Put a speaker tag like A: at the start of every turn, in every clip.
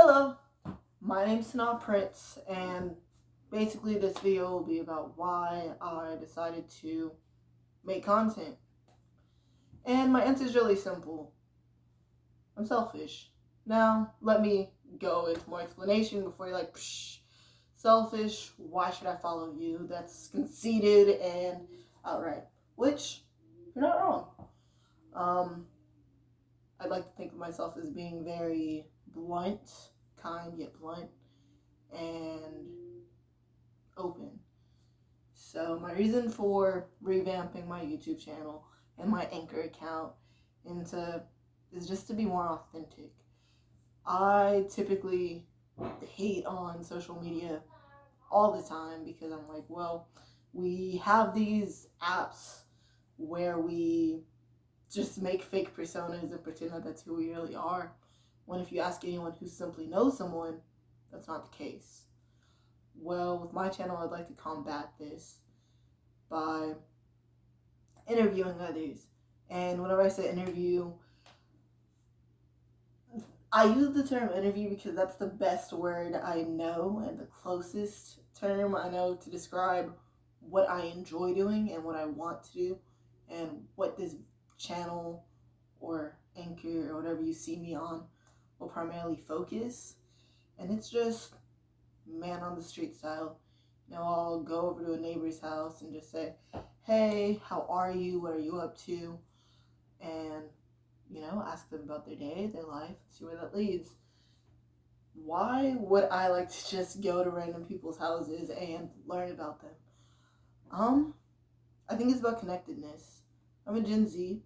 A: Hello, my name's Sanaa Prince, and basically this video will be about why I decided to make content. And my answer is really simple. I'm selfish. Now, let me go into more explanation before you're like, psh, selfish, why should I follow you? That's conceited and outright. Which, you're not wrong. Um, I'd like to think of myself as being very blunt, kind yet blunt, and open. So my reason for revamping my YouTube channel and my Anchor account into is just to be more authentic. I typically hate on social media all the time because I'm like, well, we have these apps where we just make fake personas and pretend that that's who we really are. When if you ask anyone who simply knows someone, that's not the case. Well, with my channel, I'd like to combat this by interviewing others. And whenever I say interview, I use the term interview because that's the best word I know and the closest term I know to describe what I enjoy doing and what I want to do and what this channel or Anchor or whatever you see me on will primarily focus. And it's just man on the street style. I'll go over to a neighbor's house and just say, hey, how are you? What are you up to? And, ask them about their day, their life, see where that leads. Why would I like to just go to random people's houses and learn about them? I think it's about connectedness. I'm a Gen Z,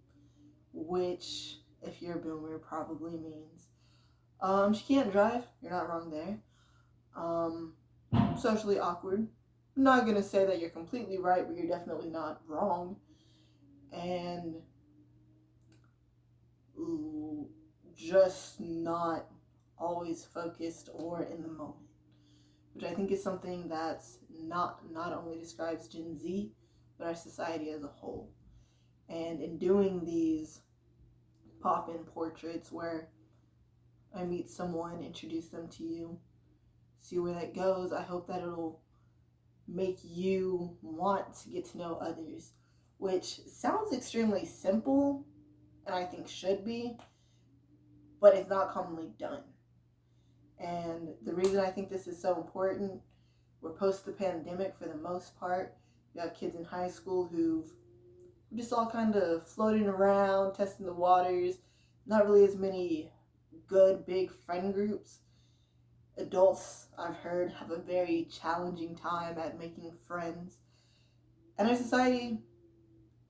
A: which, if you're a boomer, probably means she can't drive. You're not wrong there. Socially awkward. I'm not gonna say that you're completely right, but you're definitely not wrong. And just not always focused or in the moment, which I think is something that's not only describes Gen Z, but our society as a whole. And in doing these pop-in portraits where I meet someone, introduce them to you, see where that goes, I hope that it'll make you want to get to know others, which sounds extremely simple and I think should be, but it's not commonly done. And the reason I think this is so important, we're post the pandemic for the most part. You have kids in high school who've just all kind of floating around, testing the waters, not really as many good big friend groups. Adults, I've heard, have a very challenging time at making friends. And our society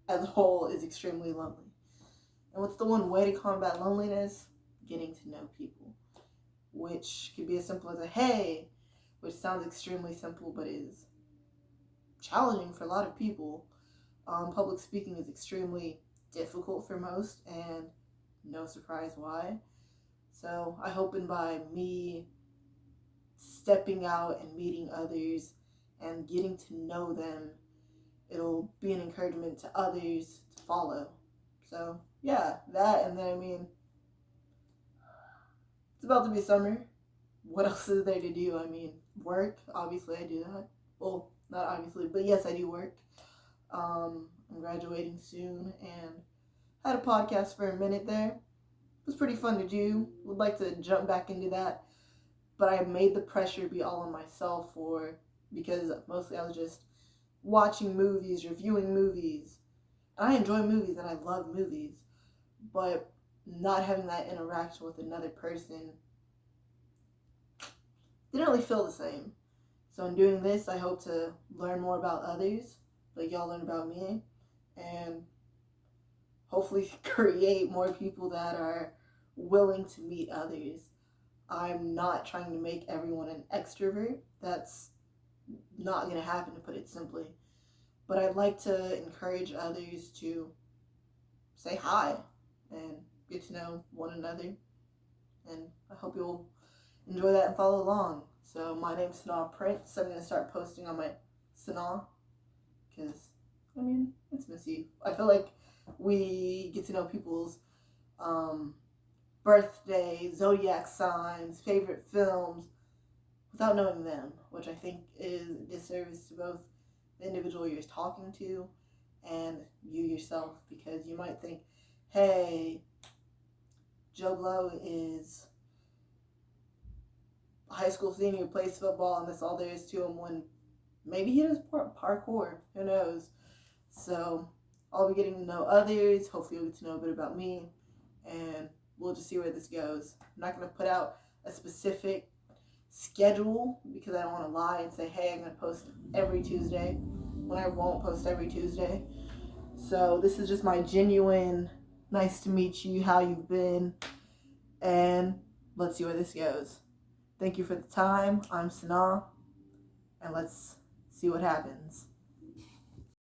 A: as a whole is extremely lonely. And what's the one way to combat loneliness? Getting to know people, which could be as simple as a hey, which sounds extremely simple but is challenging for a lot of people. Public speaking is extremely difficult for most, and no surprise why. So I hope by me stepping out and meeting others and getting to know them, it'll be an encouragement to others to follow. So yeah, that, and then it's about to be summer. What else is there to do? Work. Obviously, I do that. Well, not obviously, but yes, I do work. I'm graduating soon and had a podcast for a minute there. It was pretty fun to do. Would like to jump back into that, but I made the pressure be all on myself because mostly I was just watching movies, reviewing movies. And I enjoy movies and I love movies, but not having that interaction with another person didn't really feel the same. So in doing this, I hope to learn more about others, like y'all learn about me, and hopefully create more people that are willing to meet others. I'm not trying to make everyone an extrovert. That's not going to happen, to put it simply. But I'd like to encourage others to say hi and get to know one another. And I hope you'll enjoy that and follow along. So my name's Sanaa Prince. I'm going to start posting on my Sanaa because, it's messy. I feel like we get to know people's birthday, zodiac signs, favorite films, without knowing them, which I think is a disservice to both the individual you're talking to and you yourself, because you might think, hey, Joe Blow is a high school senior, plays football, and that's all there is to him, when maybe he does parkour. Who knows? So I'll be getting to know others. Hopefully, you'll get to know a bit about me, and we'll just see where this goes. I'm not going to put out a specific schedule because I don't want to lie and say, hey, I'm going to post every Tuesday when I won't post every Tuesday. So this is just my genuine, nice to meet you, how you've been, and let's see where this goes. Thank you for the time. I'm Sanaa, and let's see what happens.